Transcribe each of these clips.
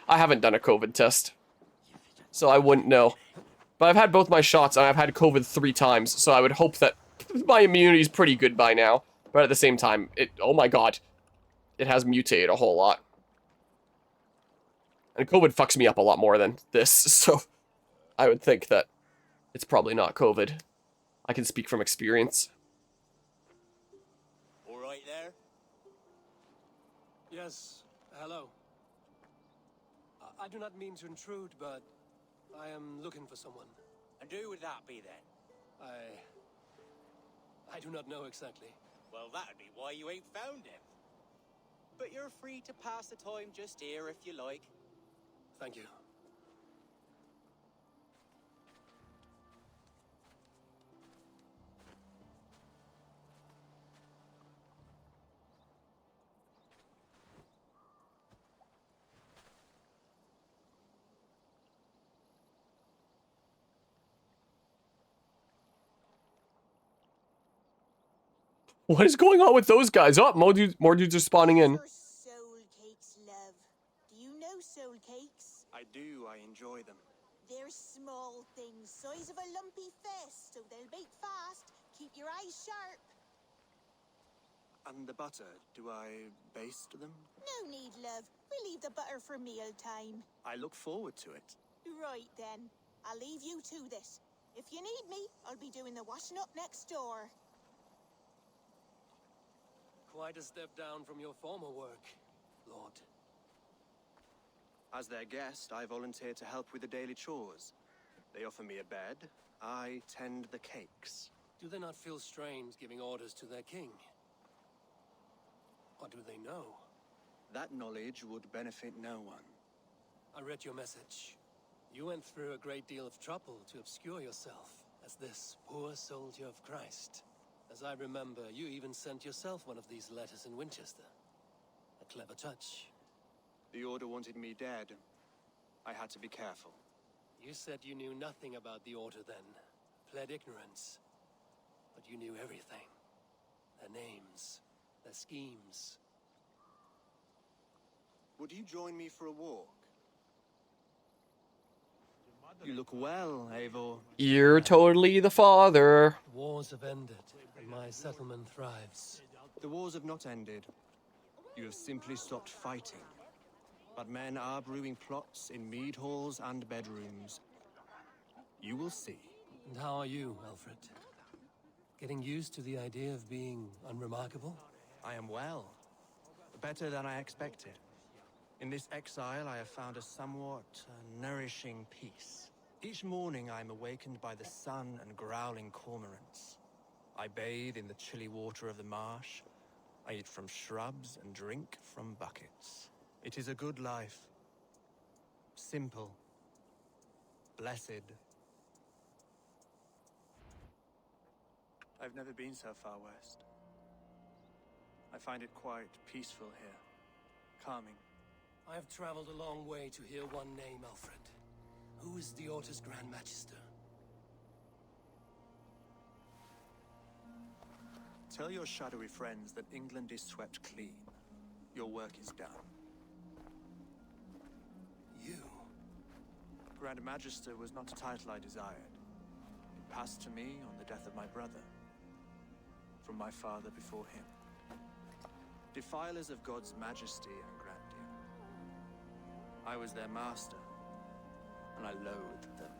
I haven't done a COVID test, so I wouldn't know. But I've had both my shots, and I've had COVID 3 times, so I would hope that my immunity's pretty good by now. But at the same time, oh my god, it has mutated a whole lot. And COVID fucks me up a lot more than this, so I would think that it's probably not COVID. I can speak from experience. All right there? Yes, hello. I do not mean to intrude, but I am looking for someone. And who would that be then? I do not know exactly. Well, that'd be why you ain't found him. But you're free to pass the time just here if you like. Thank you. What is going on with those guys? Oh, more dudes are spawning in. Soul cakes, love. Do you know soul cakes? I do. I enjoy them. They're small things, size of a lumpy fist, so they'll bake fast. Keep your eyes sharp. And the butter, do I baste them? No need, love. We'll leave the butter for meal time. I look forward to it. Right then. I'll leave you to this. If you need me, I'll be doing the washing up next door. Quite a step down from your former work, Lord. As their guest, I volunteer to help with the daily chores. They offer me a bed. I tend the cakes. Do they not feel strange giving orders to their king? Or do they know? That knowledge would benefit no one. I read your message. You went through a great deal of trouble to obscure yourself as this poor soldier of Christ. As I remember, you even sent yourself one of these letters in Winchester. A clever touch. The Order wanted me dead. I had to be careful. You said you knew nothing about the Order then. Pled ignorance. But you knew everything. Their names. Their schemes. Would you join me for a walk? You look well, Eivor. You're totally the father. Wars have ended, and my settlement thrives. The wars have not ended. You have simply stopped fighting. But men are brewing plots in mead halls and bedrooms. You will see. And how are you, Alfred? Getting used to the idea of being unremarkable? I am well. Better than I expected. In this exile, I have found a somewhat nourishing peace. Each morning, I am awakened by the sun and growling cormorants. I bathe in the chilly water of the marsh. I eat from shrubs and drink from buckets. It is a good life. Simple. Blessed. I've never been so far west. I find it quite peaceful here. Calming. I have traveled a long way to hear one name, Alfred. Who is the Order's Grand Magister? Tell your shadowy friends that England is swept clean. Your work is done. You? Grand Magister was not a title I desired. It passed to me on the death of my brother. From my father before him. Defilers of God's majesty and grandeur. I was their master, and I loathed them.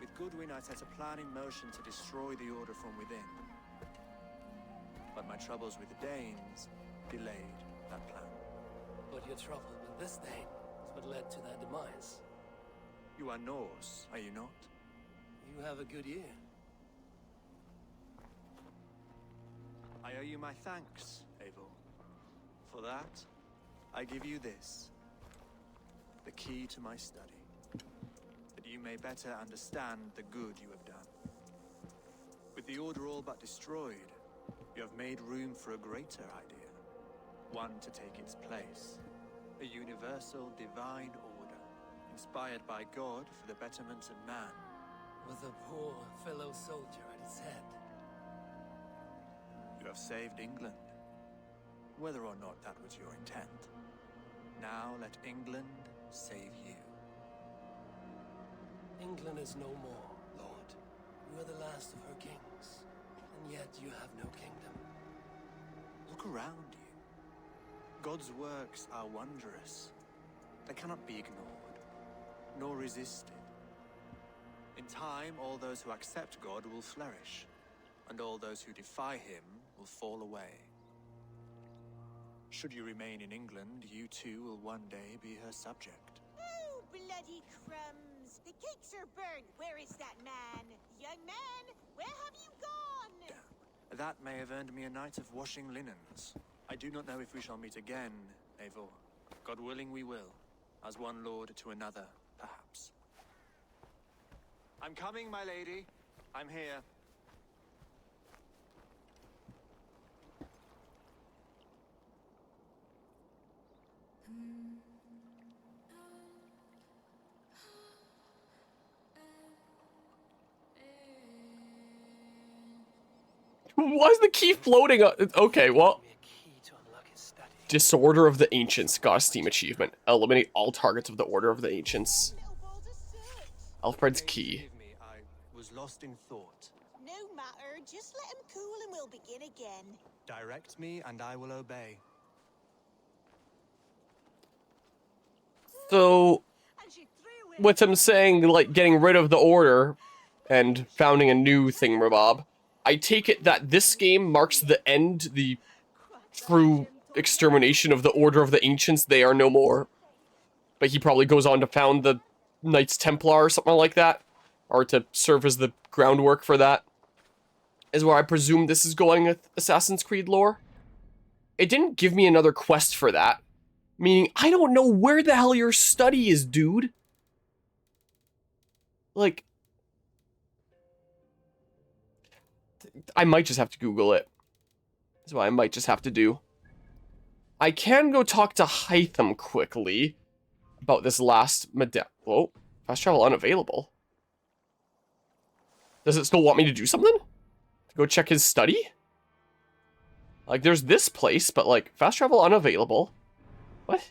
With Goodwin, I set a plan in motion to destroy the Order from within. But my troubles with the Danes delayed that plan. But your trouble with this Dane is what led to their demise. You are Norse, are you not? You have a good ear. I owe you my thanks, Eivor. For that, I give you this. The key to my study. That you may better understand the good you have done. With the Order all but destroyed, you have made room for a greater idea. One to take its place. A universal divine order, inspired by God for the betterment of man. With a poor fellow soldier at its head. You have saved England. Whether or not that was your intent. Now let England save you. England is no more, Lord. You are the last of her kings, and yet you have no kingdom. Look around you. God's works are wondrous. They cannot be ignored, nor resisted. In time, all those who accept God will flourish, and all those who defy him will fall away. Should you remain in England, you too will one day be her subject. Oh, bloody crumbs! The cakes are burned. Where is that man? Young man, where have you gone? Damn. That may have earned me a night of washing linens. I do not know if we shall meet again, Eivor. God willing, we will. As one lord to another, perhaps. I'm coming, my lady. I'm here. Why is the key floating? Okay, well. Give me a key to unlock his study. Disorder of the Ancients got a Steam achievement. Eliminate all targets of the Order of the Ancients. Little balls of soot. Alfred's Please key. forgive me, I was lost in thought. No matter, just let him cool and we'll begin again. Direct me, and I will obey. So, And she threw away with him saying, like, getting rid of the Order and founding a new thingamabob, I take it that this game marks the end, the true extermination of the Order of the Ancients. They are no more. But he probably goes on to found the Knights Templar or something like that. Or to serve as the groundwork for that. Is where I presume this is going with Assassin's Creed lore. It didn't give me another quest for that. Meaning, I don't know where the hell your study is, dude. Like, I might just have to Google it. That's what I might just have to do. I can go talk to Hytham quickly about this last Whoa, fast travel unavailable. Does it still want me to do something? To go check his study? Like, there's this place, but like, fast travel unavailable. What?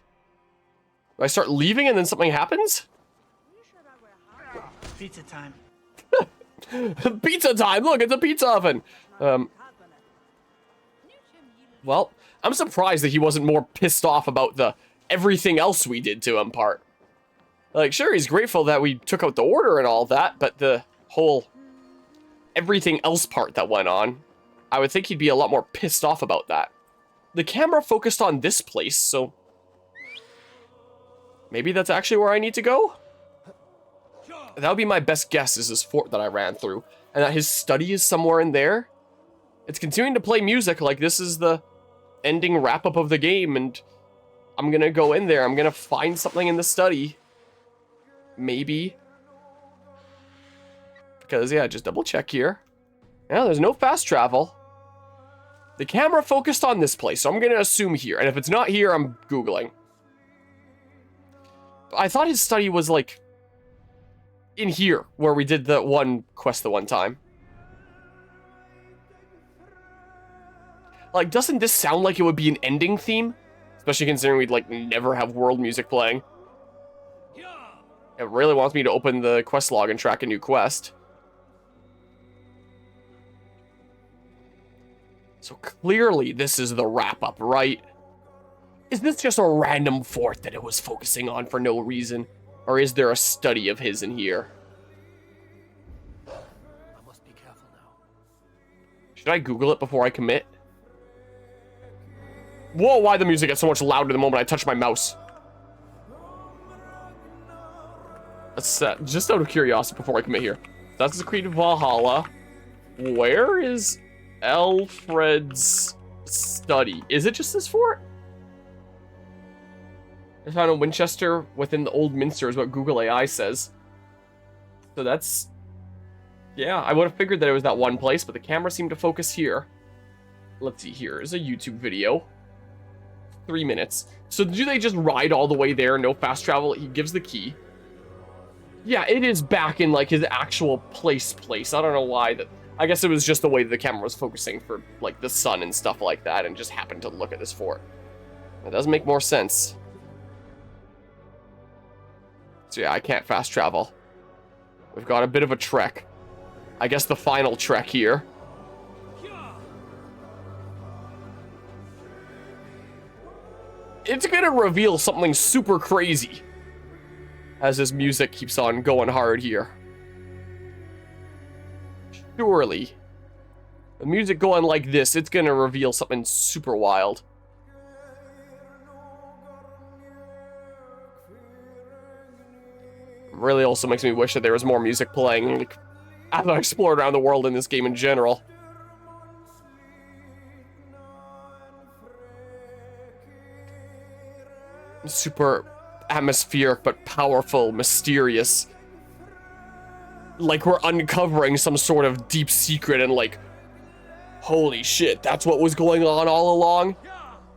Do I start leaving and then something happens? Pizza time. Pizza time! Look, it's a pizza oven! Well, I'm surprised that he wasn't more pissed off about the everything else we did to him part. Like, sure, he's grateful that we took out the Order and all that, but the whole everything else part that went on, I would think he'd be a lot more pissed off about that. The camera focused on this place, so maybe that's actually where I need to go? That would be my best guess, is this fort that I ran through. And that his study is somewhere in there. It's continuing to play music like this is the ending wrap-up of the game, and I'm gonna go in there. I'm gonna find something in the study. Maybe. Because, yeah, just double check here. Yeah, there's no fast travel. The camera focused on this place, so I'm gonna assume here. And if it's not here, I'm Googling. I thought his study was, like, in here, where we did the one quest the one time. Like, doesn't this sound like it would be an ending theme? Especially considering we'd, like, never have world music playing. It really wants me to open the quest log and track a new quest. So clearly this is the wrap-up, right? Is this just a random fort that it was focusing on for no reason? Or is there a study of his in here? I must be careful now. Should I Google it before I commit? Whoa, why the music gets so much louder the moment I touch my mouse? That's just out of curiosity before I commit here. Assassin's Creed Valhalla. Where is Alfred's study? Is it just this fort? I found a Winchester within the Old Minster is what Google AI says. So that's... yeah, I would have figured that it was that one place, but the camera seemed to focus here. Let's see, here is a YouTube video. 3 minutes. So do they just ride all the way there, no fast travel? He gives the key. Yeah, it is back in, like, his actual place. I don't know why that... I guess it was just the way the camera was focusing for, like, the sun and stuff like that, and just happened to look at this fort. It does make more sense. So yeah, I can't fast travel. We've got a bit of a trek. I guess the final trek here. It's gonna reveal something super crazy as his music keeps on going hard here. Surely. The music going like this, it's gonna reveal something super wild. Really also makes me wish that there was more music playing like, as I explored around the world in this game in general. Super atmospheric, but powerful, mysterious. Like we're uncovering some sort of deep secret and like, holy shit, that's what was going on all along?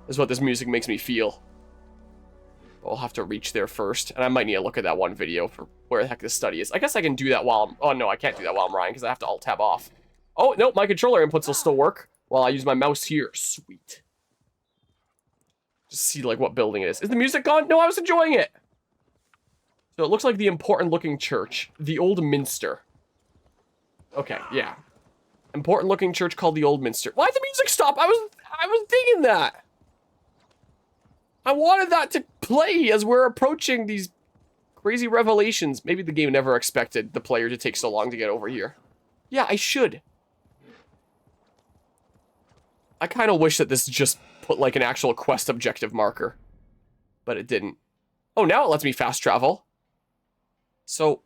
Is what this music makes me feel. I'll have to reach there first, and I might need to look at that one video for where the heck this study is. I guess I can do that while I'm... Oh, no, I can't do that while I'm riding, because I have to Alt-Tab off. Oh, no, my controller inputs will still work while I use my mouse here. Sweet. Just see, like, what building it is. Is the music gone? No, I was enjoying it. So it looks like the important-looking church. The Old Minster. Okay, yeah. Important-looking church called the Old Minster. Why'd the music stop? I was digging that. I wanted that to play as we're approaching these crazy revelations. Maybe the game never expected the player to take so long to get over here. Yeah, I should. I kind of wish that this just put like an actual quest objective marker. But it didn't. Oh, now it lets me fast travel. So,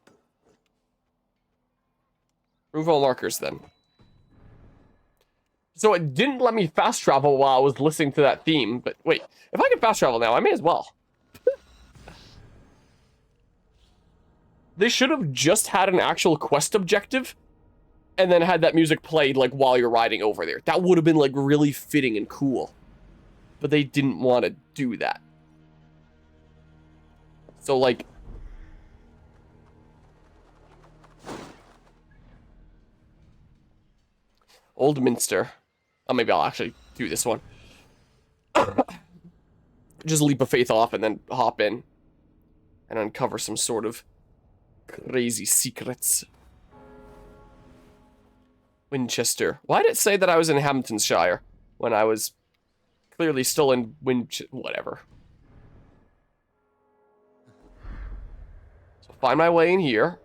remove all markers then. So it didn't let me fast travel while I was listening to that theme, but wait, if I can fast travel now, I may as well. They should have just had an actual quest objective and then had that music played like while you're riding over there. That would have been like really fitting and cool. But they didn't want to do that. So like... Old Minster. Oh, maybe I'll actually do this one. Just leap of faith off and then hop in. And uncover some sort of crazy secrets. Winchester. Why did it say that I was in Hamptonshire when I was clearly still in whatever. So find my way in here.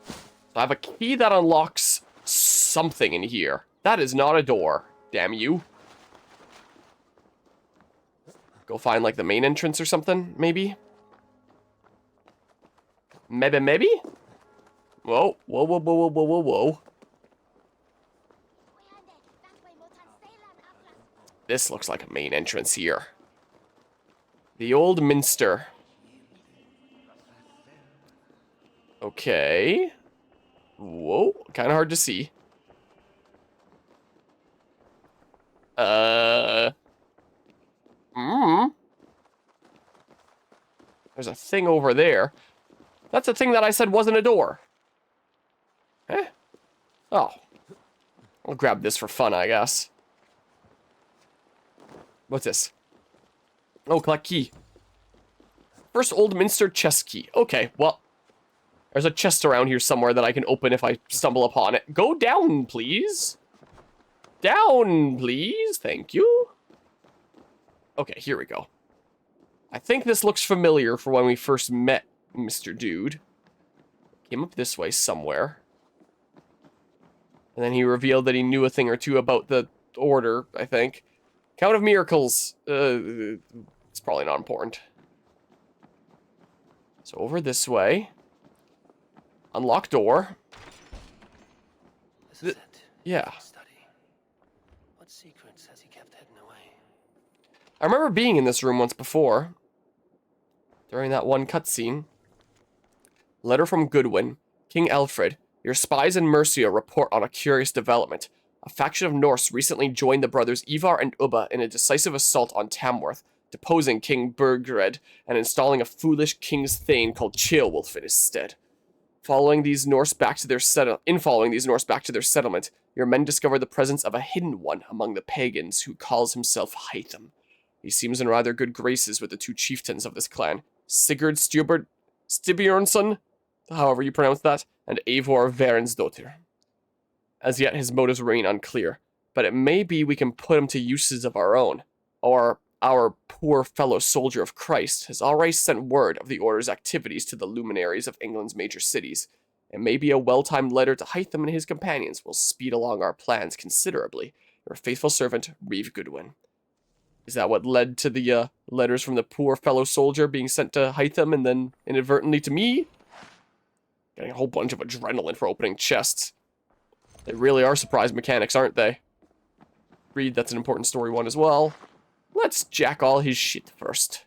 So I have a key that unlocks something in here. That is not a door. Damn you. Go find, like, the main entrance or something, maybe? Maybe? Whoa, whoa, whoa, whoa, whoa, whoa, whoa, whoa. This looks like a main entrance here. The Old Minster. Okay. Whoa, kind of hard to see. There's a thing over there. That's a thing that I said wasn't a door. Eh? Oh. I'll grab this for fun, I guess. What's this? Oh, collect key. First Old Minster chest key. Okay, well. There's a chest around here somewhere that I can open if I stumble upon it. Go down, please. Down, please. Thank you. Okay, here we go. I think this looks familiar for when we first met Mr. Dude. Came up this way somewhere. And then he revealed that he knew a thing or two about the order, I think. Count of Miracles. It's probably not important. So over this way. Unlock door. This is it. Yeah. Study. What secrets has he kept hidden away? I remember being in this room once before. During that one cutscene. Letter from Goodwin. King Alfred. Your spies in Mercia report on a curious development. A faction of Norse recently joined the brothers Ivar and Ubba in a decisive assault on Tamworth, deposing King Burgred and installing a foolish king's thane called Ceolwulf in his stead. Following these Norse back to their settlement, your men discover the presence of a hidden one among the pagans who calls himself Hytham. He seems in rather good graces with the two chieftains of this clan, Sigurd Stibjornsson, however you pronounce that, and Eivor Verensdottir. As yet, his motives remain unclear, but it may be we can put him to uses of our own, or our poor fellow soldier of Christ has already sent word of the Order's activities to the luminaries of England's major cities. It may be a well-timed letter to Hytham and his companions will speed along our plans considerably. Your faithful servant, Reeve Goodwin. Is that what led to the letters from the poor fellow soldier being sent to Hytham and then inadvertently to me? Getting a whole bunch of adrenaline for opening chests. They really are surprise mechanics, aren't they? Read, that's an important story one as well. Let's jack all his shit first.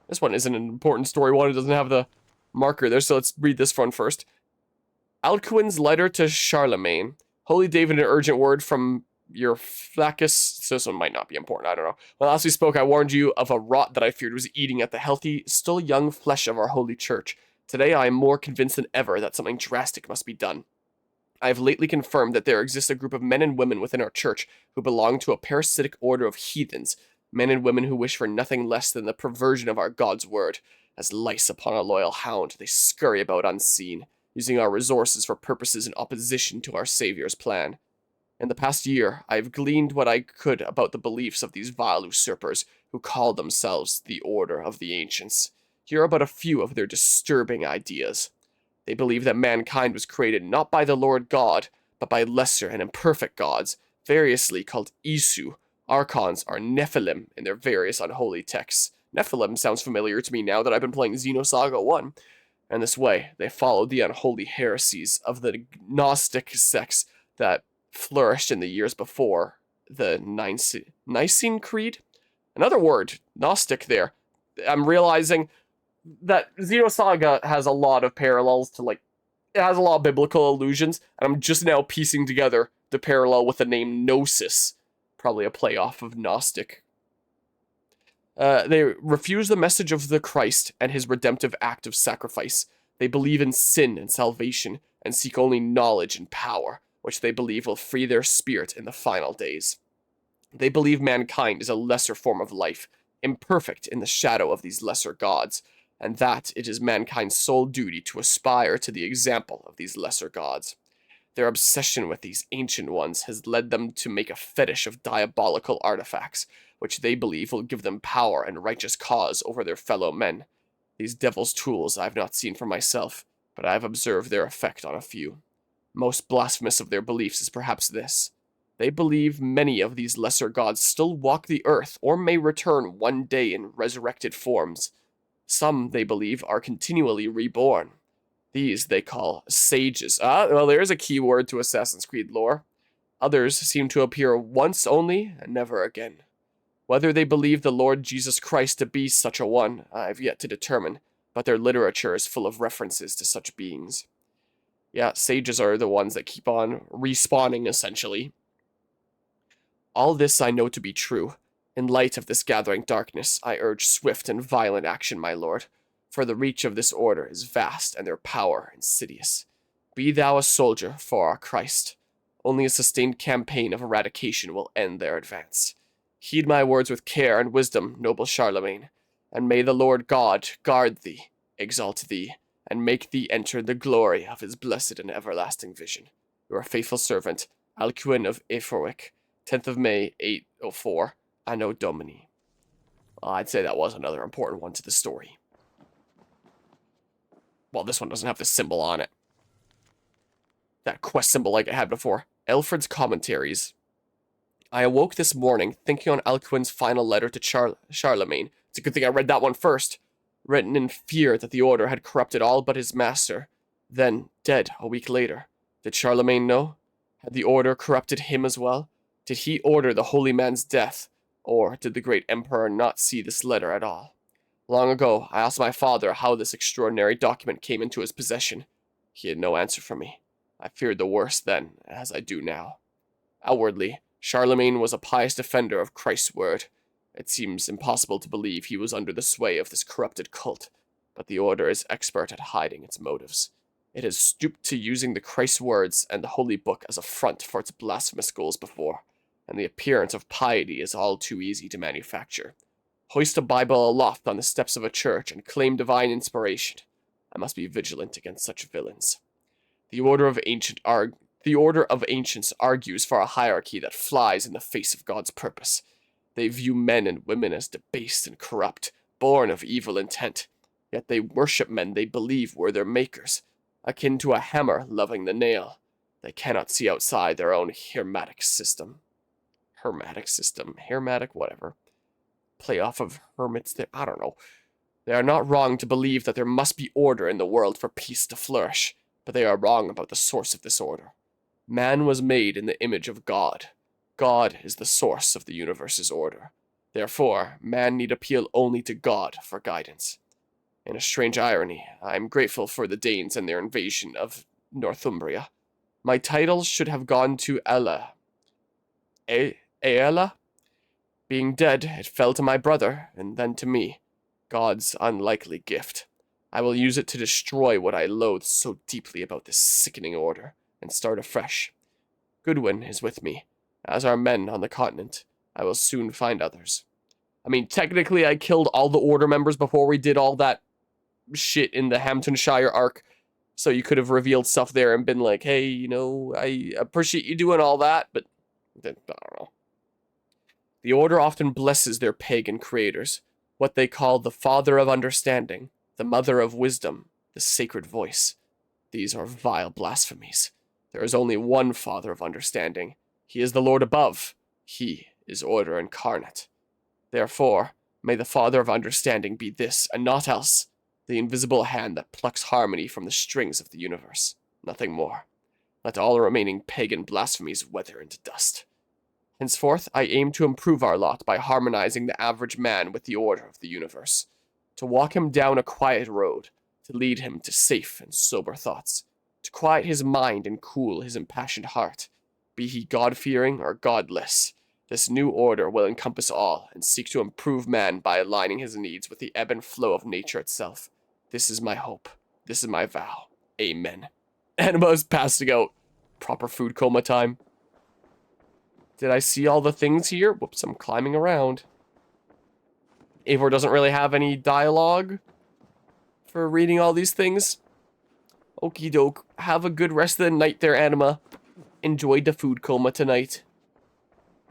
This one isn't an important story one. It doesn't have the marker there, so let's read this one first. Alcuin's letter to Charlemagne. Holy David, an urgent word from your Flaccus. So this one might not be important, I don't know. When last we spoke, I warned you of a rot that I feared was eating at the healthy, still young flesh of our holy church. Today I am more convinced than ever that something drastic must be done. I have lately confirmed that there exists a group of men and women within our church who belong to a parasitic order of heathens, men and women who wish for nothing less than the perversion of our God's word. As lice upon a loyal hound, they scurry about unseen, using our resources for purposes in opposition to our Saviour's plan. In the past year, I have gleaned what I could about the beliefs of these vile usurpers who call themselves the Order of the Ancients. Here are but a few of their disturbing ideas. They believe that mankind was created not by the Lord God, but by lesser and imperfect gods, variously called Isu, Archons, or Nephilim in their various unholy texts. Nephilim sounds familiar to me now that I've been playing Xenosaga 1. And this way, they followed the unholy heresies of the Gnostic sects that flourished in the years before the Nicene Creed? Another word, Gnostic there. I'm realizing that Xenosaga has a lot of parallels to, like, it has a lot of biblical allusions, and I'm just now piecing together the parallel with the name Gnosis. Probably a play off of Gnostic. They refuse the message of the Christ and his redemptive act of sacrifice. They believe in sin and salvation, and seek only knowledge and power, which they believe will free their spirit in the final days. They believe mankind is a lesser form of life, imperfect in the shadow of these lesser gods, and that it is mankind's sole duty to aspire to the example of these lesser gods. Their obsession with these ancient ones has led them to make a fetish of diabolical artifacts, which they believe will give them power and righteous cause over their fellow men. These devil's tools I have not seen for myself, but I have observed their effect on a few. Most blasphemous of their beliefs is perhaps this. They believe many of these lesser gods still walk the earth or may return one day in resurrected forms. Some, they believe, are continually reborn. These they call sages. Well, there is a key word to Assassin's Creed lore. Others seem to appear once only and never again. Whether they believe the Lord Jesus Christ to be such a one, I have yet to determine, but their literature is full of references to such beings. Yeah, sages are the ones that keep on respawning, essentially. All this I know to be true. In light of this gathering darkness, I urge swift and violent action, my lord, for the reach of this order is vast and their power insidious. Be thou a soldier for our Christ. Only a sustained campaign of eradication will end their advance. Heed my words with care and wisdom, noble Charlemagne, and may the Lord God guard thee, exalt thee, and make thee enter the glory of his blessed and everlasting vision. Your faithful servant, Alcuin of Eforwick, 10th of May, 804, Anno Domini. Well, I'd say that was another important one to the story. Well, this one doesn't have the symbol on it. That quest symbol like I had before. Alfred's Commentaries. I awoke this morning thinking on Alcuin's final letter to Charlemagne. It's a good thing I read that one first. Written in fear that the order had corrupted all but his master. Then, dead a week later. Did Charlemagne know? Had the order corrupted him as well? Did he order the holy man's death? Or did the great emperor not see this letter at all? Long ago, I asked my father how this extraordinary document came into his possession. He had no answer for me. I feared the worst then, as I do now. Outwardly, Charlemagne was a pious defender of Christ's word. It seems impossible to believe he was under the sway of this corrupted cult, but the order is expert at hiding its motives. It has stooped to using the Christ's words and the holy book as a front for its blasphemous goals before, and the appearance of piety is all too easy to manufacture. hoist a Bible aloft on the steps of a church, and claim divine inspiration. I must be vigilant against such villains. The Order of Ancients argues for a hierarchy that flies in the face of God's purpose. They view men and women as debased and corrupt, born of evil intent. Yet they worship men they believe were their makers, akin to a hammer loving the nail. They cannot see outside their own hermetic system. Hermetic, whatever. Play off of hermits, I don't know. They are not wrong to believe that there must be order in the world for peace to flourish, but they are wrong about the source of this order. Man was made in the image of God. God is the source of the universe's order. Therefore, man need appeal only to God for guidance. In a strange irony, I am grateful for the Danes and their invasion of Northumbria. My titles should have gone to Ella. Aella? Being dead, it fell to my brother, and then to me. God's unlikely gift. I will use it to destroy what I loathe so deeply about this sickening order, and start afresh. Goodwin is with me, as are men on the continent. I will soon find others. I mean, technically I killed all the order members before we did all that shit in the Hamptonshire arc, so you could have revealed stuff there and been like, hey, you know, I appreciate you doing all that, but I don't know. The Order often blesses their pagan creators, what they call the Father of Understanding, the Mother of Wisdom, the Sacred Voice. These are vile blasphemies. There is only one Father of Understanding. He is the Lord above. He is Order incarnate. Therefore, may the Father of Understanding be this, and not else, the invisible hand that plucks harmony from the strings of the universe. Nothing more. Let all remaining pagan blasphemies wither into dust. Henceforth, I aim to improve our lot by harmonizing the average man with the order of the universe, to walk him down a quiet road, to lead him to safe and sober thoughts, to quiet his mind and cool his impassioned heart, be he God-fearing or godless. This new order will encompass all and seek to improve man by aligning his needs with the ebb and flow of nature itself. This is my hope. This is my vow. Amen. Anima is passing out. Proper food coma time. Did I see all the things here? Whoops, I'm climbing around. Eivor doesn't really have any dialogue for reading all these things. Okie doke. Have a good rest of the night there, Anima. Enjoyed the food coma tonight.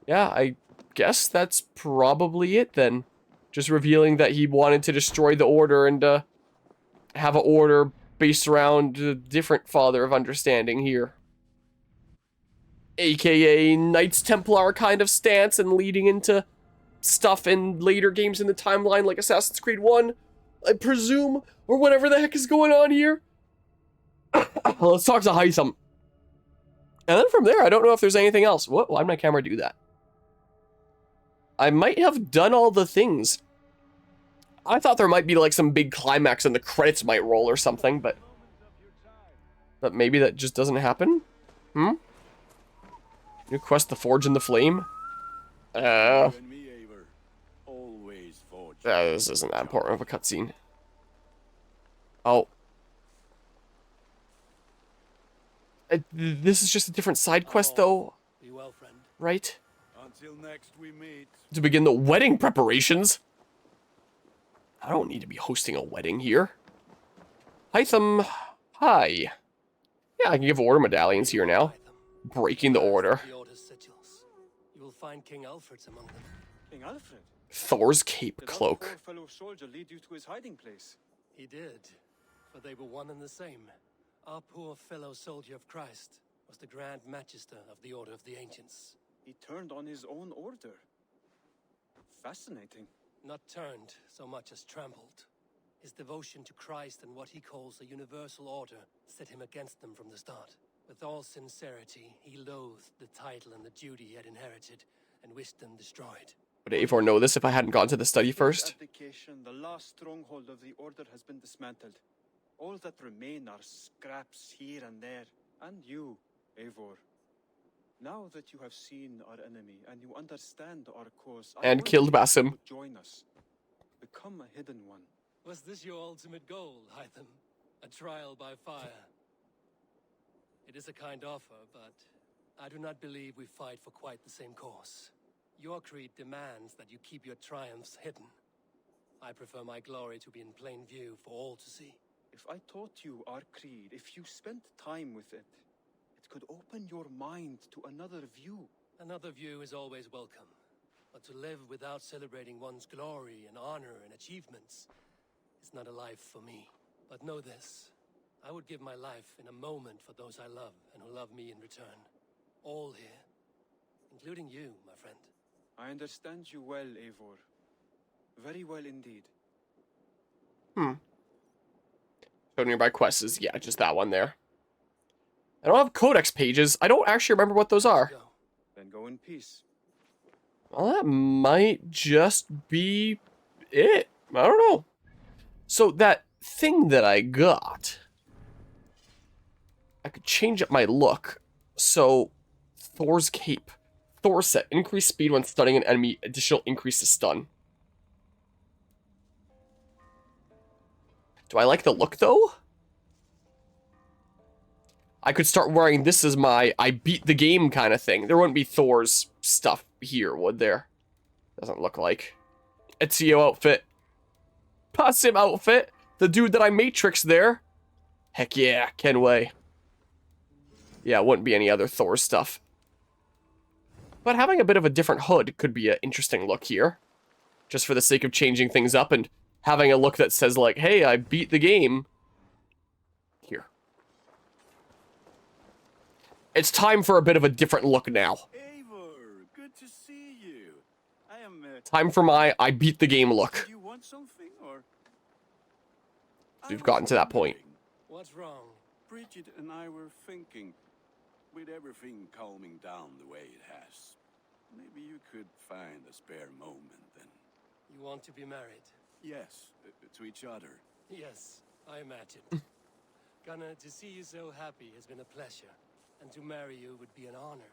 Yeah, I guess that's probably it then. Just revealing that he wanted to destroy the Order and have an order based around a different Father of Understanding here. AKA Knights Templar kind of stance and leading into stuff in later games in the timeline like Assassin's Creed 1, I presume, or whatever the heck is going on here. Let's talk to Hytham. And then from there, I don't know if there's anything else. What? Why did my camera do that? I might have done all the things. I thought there might be like some big climax and the credits might roll or something, but maybe that just doesn't happen? New quest, The Forge in the Flame? This isn't that important of a cutscene. Oh. This is just a different side quest, though. Be well, friend. Right? Until next we meet. To begin the wedding preparations? I don't need to be hosting a wedding here. Hytham, hi. Yeah, I can give order medallions here now. Breaking the order. The Order's sigils. You will find King Alfred's among them. King Alfred? Thor's cape Did cloak. our poor fellow soldier lead you to his hiding place? He did, for they were one and the same. Our poor fellow soldier of Christ was the Grand Magister of the Order of the Ancients. He turned on his own order. Fascinating. Not turned so much as trampled. His devotion to Christ and what he calls a universal order set him against them from the start. With all sincerity, he loathed the title and the duty he had inherited and wished them destroyed. Would Eivor know this if I hadn't gone to the study first? Abdication, the last stronghold of the order has been dismantled. All that remain are scraps here and there. And you, Eivor. Now that you have seen our enemy and you understand our cause, And killed Basim. Join us. Become a hidden one. Was this your ultimate goal, Hytham? A trial by fire? It is a kind offer, but I do not believe we fight for quite the same cause. Your creed demands that you keep your triumphs hidden. I prefer my glory to be in plain view for all to see. If I taught you our creed, if you spent time with it, it could open your mind to another view. Another view is always welcome. But to live without celebrating one's glory and honor and achievements is not a life for me. But know this, I would give my life in a moment for those I love and who love me in return. All here, including you, my friend. I understand you well, Eivor. Very well indeed. Show nearby quests is, yeah, just that one there. I don't have codex pages. I don't actually remember what those are. Go. Then go in peace. Well, that might just be it. I don't know. So that thing that I got, I could change up my look. So Thor's cape. Thor set. Increased speed when stunning an enemy. Additional increase to stun. Do I like the look, though? I could start wearing this as my I beat the game kind of thing. There wouldn't be Thor's stuff here, would there? Doesn't look like. Ezio outfit. Pasim outfit. The dude that I matrixed there. Heck yeah, Kenway. Yeah, it wouldn't be any other Thor stuff. But having a bit of a different hood could be an interesting look here. Just for the sake of changing things up and having a look that says like, hey, I beat the game. Here. It's time for a bit of a different look now. Eivor, good to see you. I am. Time for my I beat the game look. Do you want something or? We've gotten to that point. What's wrong? Bridget and I were thinking, with everything calming down the way it has, maybe you could find a spare moment and. You want to be married? Yes, to each other. Yes, I imagine. Gunnar, to see you so happy has been a pleasure. And to marry you would be an honor.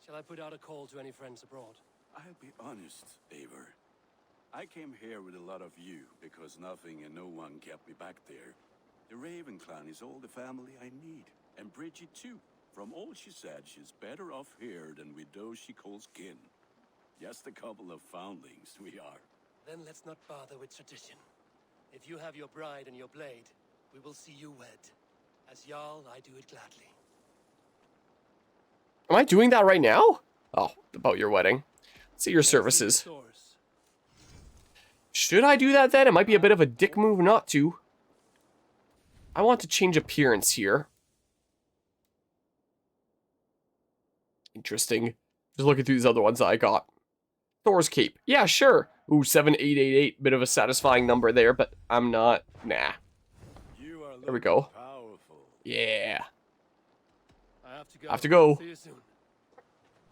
Shall I put out a call to any friends abroad? I'll be honest, Eivor. I came here with a lot of you because nothing and no one kept me back there. The Raven clan is all the family I need. And Bridget too. From all she said, she's better off here than with those she calls kin. Just a couple of foundlings we are. Then let's not bother with tradition. If you have your bride and your blade, we will see you wed. As Jarl, I do it gladly. Am I doing that right now? Oh, about your wedding. Let's see your services. Should I do that then? It might be a bit of a dick move not to. I want to change appearance here. Interesting. Just looking through these other ones that I got. Thor's cape. Yeah, sure. Ooh, 7888. Bit of a satisfying number there, but I'm not. Nah. There we go. Powerful. Yeah. I have to go. I have to go. See you soon.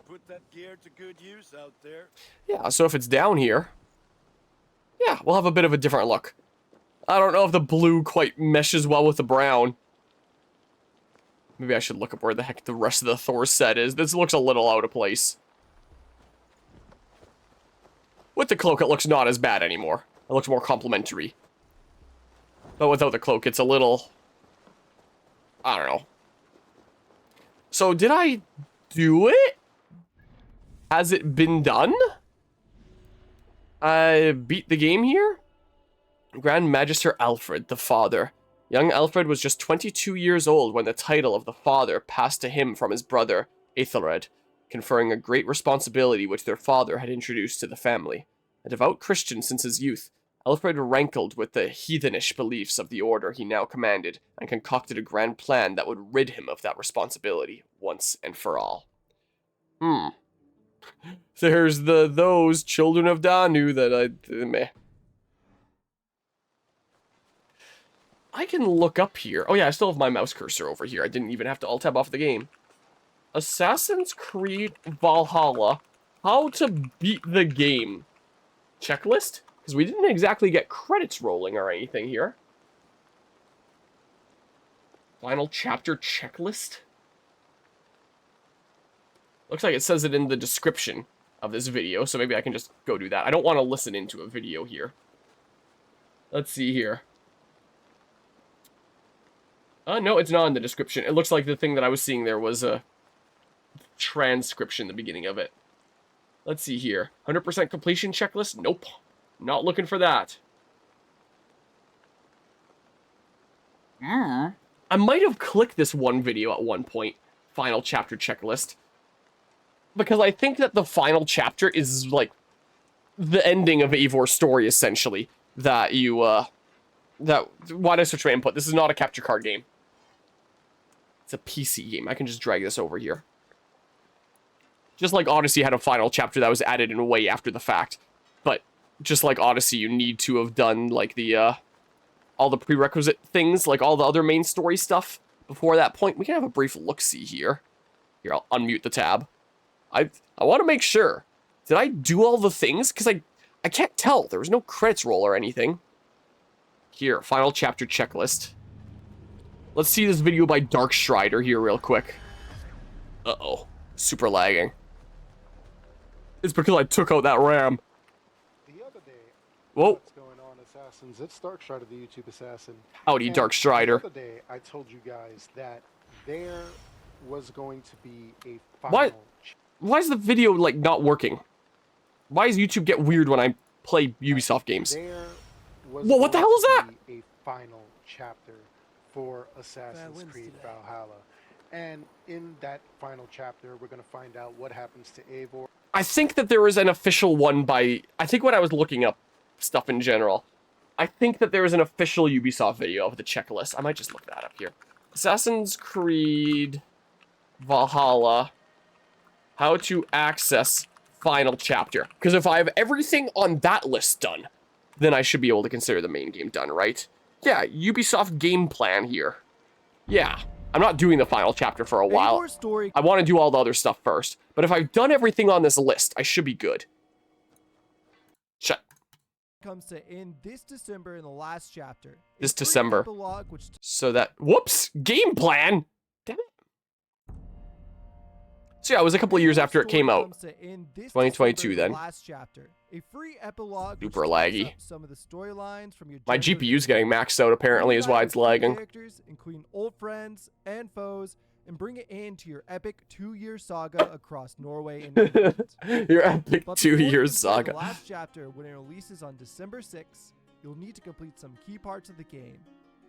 Put that gear to good use out there. Yeah, so if it's down here, yeah, we'll have a bit of a different look. I don't know if the blue quite meshes well with the brown. Maybe I should look up where the heck the rest of the Thor set is. This looks a little out of place. With the cloak, it looks not as bad anymore. It looks more complimentary. But without the cloak, it's a little... I don't know. So, did I do it? Has it been done? I beat the game here? Grand Magister Alfred, the father. Young Alfred was just 22 years old when the title of the father passed to him from his brother, Aethelred, conferring a great responsibility which their father had introduced to the family. A devout Christian since his youth, Alfred rankled with the heathenish beliefs of the order he now commanded, and concocted a grand plan that would rid him of that responsibility, once and for all. There's those children of Danu that meh. I can look up here. Oh yeah, I still have my mouse cursor over here. I didn't even have to alt-tab off the game. Assassin's Creed Valhalla. How to beat the game. Checklist? Because we didn't exactly get credits rolling or anything here. Final chapter checklist? Looks like it says it in the description of this video, so maybe I can just go do that. I don't want to listen into a video here. Let's see here. No, it's not in the description. It looks like the thing that I was seeing there was a transcription, the beginning of it. Let's see here. 100% completion checklist? Nope. Not looking for that. I might have clicked this one video at one point, final chapter checklist, because I think that the final chapter is, like, the ending of Eivor's story, essentially, that you, why did I switch my input? This is not a capture card game. It's a PC game. I can just drag this over here. Just like Odyssey had a final chapter that was added in way after the fact. But just like Odyssey, you need to have done, like, the, all the prerequisite things, like all the other main story stuff before that point. We can have a brief look-see here. Here, I'll unmute the tab. I want to make sure. Did I do all the things? Because I can't tell. There was no credits roll or anything. Here, final chapter checklist. Let's see this video by Dark Strider here real quick. Uh-oh. Super lagging. It's because I took out that RAM. The other day, Whoa. what's going on, Assassins? It's Dark Strider, the YouTube assassin. Howdy, And Dark Strider. The other day, I told you guys that there was going to be a Why is the video, like, not working? Why does YouTube get weird when I play Ubisoft games? There was Whoa, what the going hell is to that? be a final chapter for Assassin's Creed Valhalla. And in that final chapter, we're going to find out what happens to Eivor. I think that there is an official one by... I think when I was looking up stuff in general, I think that there is an official Ubisoft video of the checklist. I might just look that up here. Assassin's Creed Valhalla. How to access final chapter. Because if I have everything on that list done, then I should be able to consider the main game done, right? Yeah, Ubisoft game plan here. Yeah. I'm not doing the final chapter for a while. I want to do all the other stuff first. But if I've done everything on this list, I should be good. Shut. Comes to end this December in the last chapter. This December. So that... Whoops! Game plan! Damn it. So yeah, it was a couple of years after it came out. 2022 then. Last chapter. A free epilogue Super laggy. some of the storylines from your My GPU's getting maxed out apparently is why it's lagging. Characters, including old friends and foes, and bring it into your epic 2-year saga across Norway and England. Your epic 2-year The saga. last chapter, when it releases on December 6th, you'll need to complete some key parts of the game.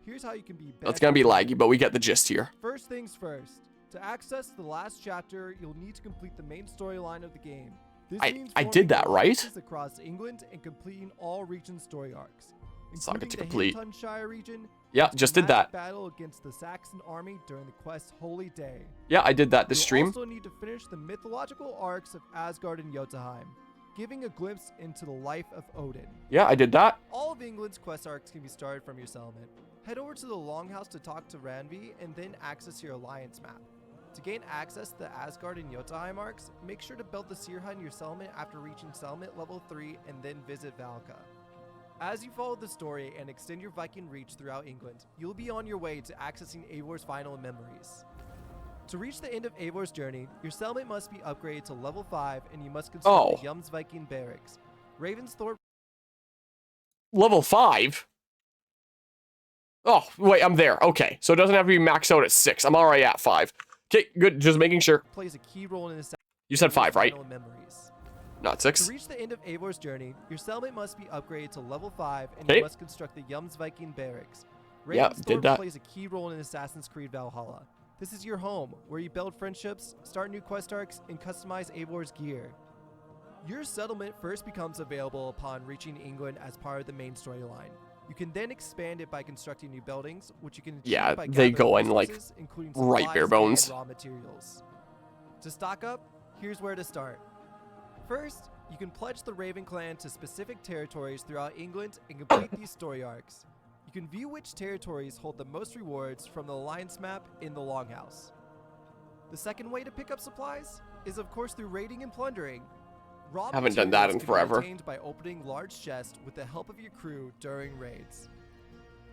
Here's how you can be better. That's gonna be laggy, but we get the gist here. First things first. To access the last chapter, you'll need to complete the main storyline of the game. This means I did that, right? alliances across England and completing all region story arcs. Saga to including complete. the Hintonshire region. Yeah, which just is the did that. last battle against the Saxon army during the quest's Holy Day. Yeah, I did that this You'll stream. also need to finish the mythological arcs of Asgard and Jotunheim, giving a glimpse into the life of Odin. Yeah, I did that. All of England's quest arcs can be started from your settlement. Head over to the Longhouse to talk to Randvi and then access your alliance map. To gain access to the Asgard and Jotunheim arcs, make sure to build the seer hut in your settlement after reaching settlement level 3 and then visit Valka. As you follow the story and extend your Viking reach throughout England, you'll be on your way to accessing Eivor's final memories. To reach the end of Eivor's journey, your settlement must be upgraded to level 5 and you must construct the Jomsviking barracks. Ravensthorpe. Level 5? Oh, wait, I'm there. Okay, so it doesn't have to be maxed out at 6. I'm already at 5. Okay, good. Just making sure. Plays a key role in the You said 5, right? memories. Not 6. To reach the end of Eivor's journey, your settlement must be upgraded to level 5 and you must construct the Jomsviking barracks. Yeah, did that. Plays a key role in Assassin's Creed Valhalla. This is your home, where you build friendships, start new quest arcs, and customize Eivor's gear. Your settlement first becomes available upon reaching England as part of the main storyline. You can then expand it by constructing new buildings, which you can achieve by they go gathering in like resources, including right bare supplies bones. and raw materials. To stock up, here's where to start. First, you can pledge the Raven clan to specific territories throughout England and complete these story arcs. You can view which territories hold the most rewards from the alliance map in the Longhouse. The second way to pick up supplies is of course through raiding and plundering. Raw Haven't done that in materials can be forever. obtained by opening large chests with the help of your crew during raids.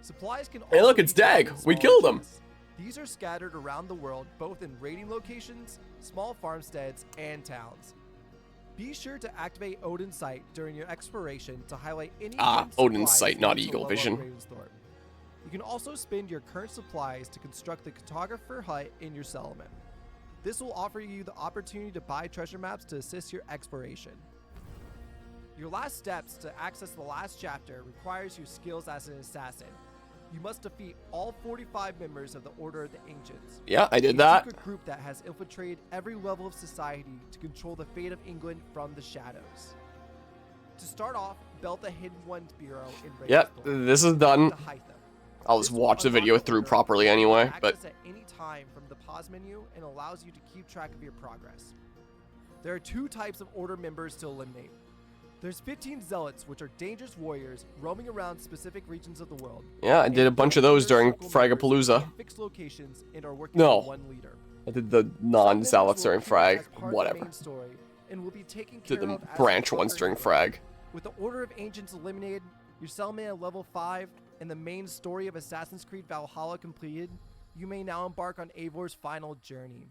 Supplies can Hey, also look, it's be found Dag. in We smaller killed him. chests. These are scattered around the world, both in raiding locations, small farmsteads, and towns. Be sure to activate Odin's Sight during your exploration to highlight any Odin's supplies Sight, not needed to Eagle level up Vision. Ravensthorpe. You can also spend your current supplies to construct the cartographer hut in your settlement. This will offer you the opportunity to buy treasure maps to assist your exploration. Your last steps to access the last chapter requires your skills as an assassin. you must defeat all 45 members of the Order of the Ancients. Yeah, I did A that. secret group that has infiltrated every level of society to control the fate of England from the shadows. To start off, belt the Hidden Ones Bureau in Yep, Ravensthorpe. this is done. To Hytham. I'll just This will watch the unlock video the through order properly that you anyway, can but access at any time from the pause menu and allows you to keep track of your progress. There are 2 types of Order members to eliminate. There's 15 Zealots, which are dangerous warriors roaming around specific regions of the world. yeah, I did a bunch of those during Fragapalooza. Fixed locations and are working No. for one leader. I did the non-zealots during Frag, whatever. And will be taken Did care the of as branch you ones during progress. Frag. With the Order of Ancients eliminated, your settlement at level 5, and the main story of Assassin's Creed Valhalla completed, you may now embark on Eivor's final journey.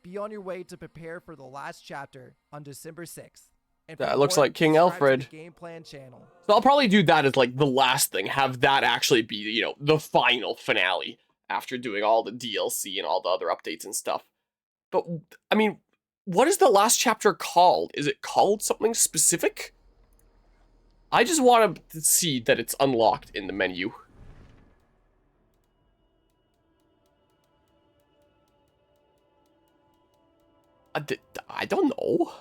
Be on your way to prepare for the last chapter on December 6th. And for That looks more, like King subscribe to Alfred. the Game Plan channel. So I'll probably do that as like the last thing. Have that actually be, you know, the final finale after doing all the DLC and all the other updates and stuff. But, I mean, what is the last chapter called? Is it called something specific? I just want to see that it's unlocked in the menu. I don't know.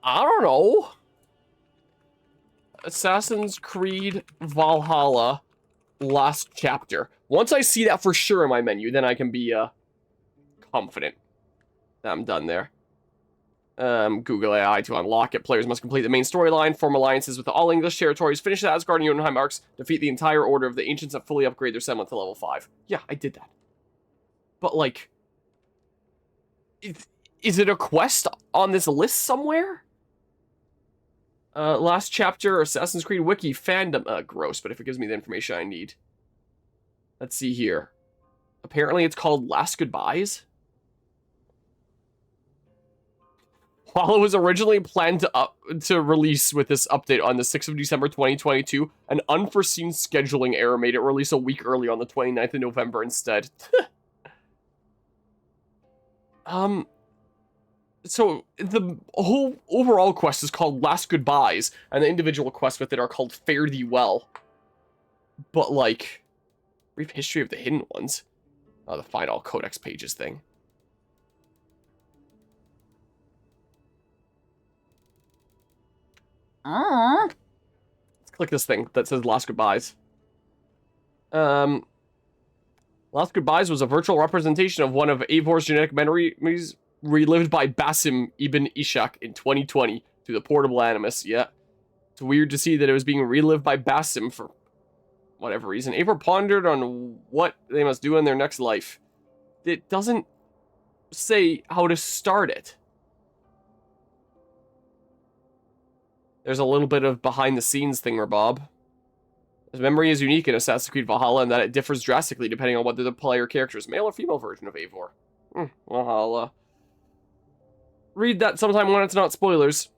I don't know. Assassin's Creed Valhalla last chapter. Once I see that for sure in my menu, then I can be confident that I'm done there. Google AI to unlock it. Players must complete the main storyline, form alliances with all English territories, finish the Asgard and Jotunheim arcs, defeat the entire Order of the Ancients, and fully upgrade their settlement to level 5. Yeah, I did that. But, like, is it a quest on this list somewhere? Last chapter, Assassin's Creed Wiki, fandom. Gross, but if it gives me the information I need. Let's see here. Apparently it's called Last Goodbyes. While it was originally planned to release with this update on the 6th of December 2022, an unforeseen scheduling error made it release a week early on the 29th of November instead. So the whole overall quest is called Last Goodbyes, and the individual quests with it are called Fare Thee Well. But, like, brief history of the Hidden Ones. Oh, the Find All Codex pages thing. Let's click this thing that says Last Goodbyes. Last Goodbyes was a virtual representation of one of Eivor's genetic memories relived by Basim ibn Ishak in 2020 through the portable animus. Yeah. It's weird to see that it was being relived by Basim for whatever reason. Eivor pondered on what they must do in their next life. It doesn't say how to start it. There's a little bit of behind-the-scenes thingamabob. His memory is unique in Assassin's Creed Valhalla in that it differs drastically depending on whether the player character is male or female version of Eivor. Well, I'll read that sometime when it's not spoilers.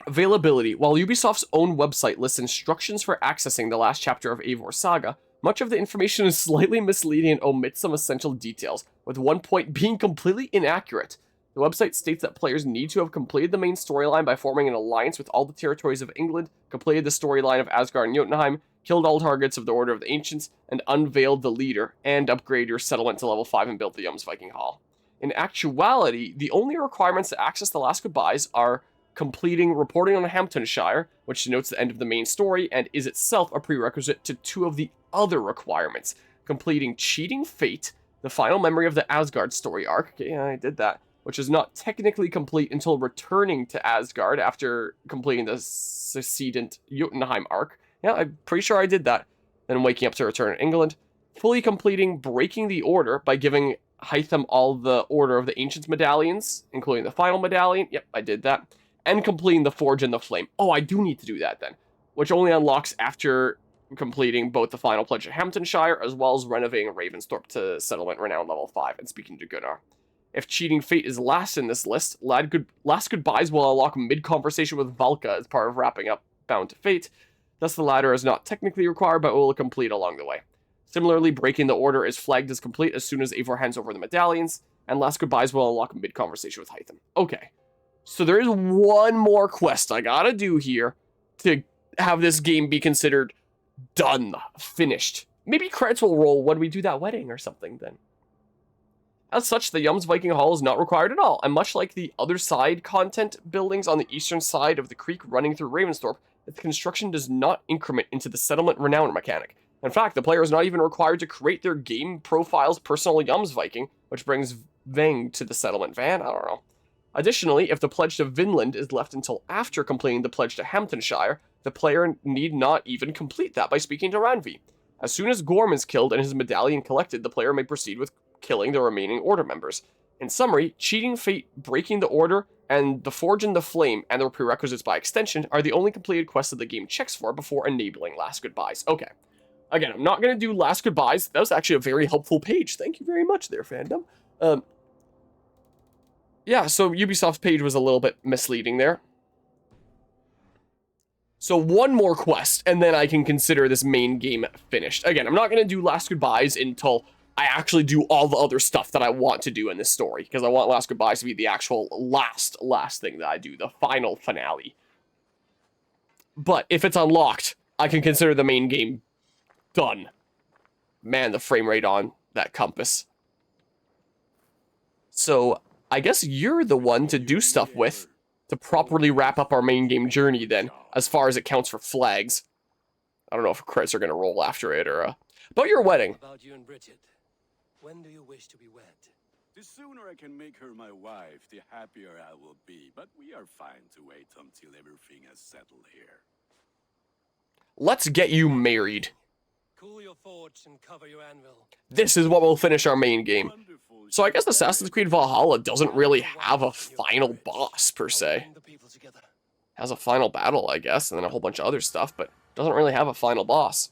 Availability. While Ubisoft's own website lists instructions for accessing the last chapter of Eivor Saga, much of the information is slightly misleading and omits some essential details, with one point being completely inaccurate. The website states that players need to have completed the main storyline by forming an alliance with all the territories of England, completed the storyline of Asgard and Jotunheim, killed all targets of the Order of the Ancients, and unveiled the leader, and upgrade your settlement to level 5 and build the Jomsviking Hall. In actuality, the only requirements to access the Last Goodbyes are completing reporting on Hamptonshire, which denotes the end of the main story, and is itself a prerequisite to 2 of the other requirements. Completing Cheating Fate, the final memory of the Asgard story arc. Okay, yeah, I did that. Which is not technically complete until returning to Asgard after completing the succeedent Jotunheim arc. Yeah, I'm pretty sure I did that. Then waking up to return to England. Fully completing Breaking the Order by giving Hytham all the Order of the Ancients medallions, including the final medallion. Yep, I did that. And completing the Forge and the Flame. Oh, I do need to do that then. Which only unlocks after completing both the final pledge of Hamptonshire, as well as renovating Ravensthorpe to settlement renown level 5, and speaking to Gunnar. If Cheating Fate is last in this list, Last Goodbyes will unlock mid-conversation with Valka as part of wrapping up Bound to Fate. Thus, the latter is not technically required, but will complete along the way. Similarly, Breaking the Order is flagged as complete as soon as Eivor hands over the medallions, and Last Goodbyes will unlock mid-conversation with Hytham. Okay, so there is one more quest I gotta do here to have this game be considered done, finished. Maybe credits will roll when we do that wedding or something then. As such, the Jomsviking Hall is not required at all, and much like the other side content buildings on the eastern side of the creek running through Ravensthorpe, the construction does not increment into the settlement renown mechanic. In fact, the player is not even required to create their game profile's personal Jomsviking, which brings Vang to the settlement van, I don't know. Additionally, if the pledge to Vinland is left until after completing the pledge to Hamptonshire, the player need not even complete that by speaking to Ranvi. As soon as Gorm is killed and his medallion collected, the player may proceed with killing the remaining order members. In summary, cheating fate, breaking the order, and the Forge in the Flame and their prerequisites by extension are the only completed quests that the game checks for before enabling Last Goodbyes. Okay. Again, I'm not going to do Last Goodbyes. That was actually a very helpful page. Thank you very much there, fandom. Yeah, so Ubisoft's page was a little bit misleading there. So one more quest, and then I can consider this main game finished. Again, I'm not going to do Last Goodbyes until I actually do all the other stuff that I want to do in this story, because I want Last Goodbyes to be the actual last thing that I do, the final finale. But if it's unlocked, I can consider the main game done. Man, the frame rate on that compass. So, I guess you're the one to do stuff with to properly wrap up our main game journey then, as far as it counts for flags. I don't know if crits are going to roll after it or... About your wedding. About you and Bridget. When do you wish to be wed? The sooner I can make her my wife, the happier I will be. But we are fine to wait until everything has settled here. Let's get you married. Cool your forge and cover your anvil. This is what will finish our main game. So I guess Assassin's Creed Valhalla doesn't really have a final boss, per se. Has a final battle, I guess, and then a whole bunch of other stuff, but doesn't really have a final boss.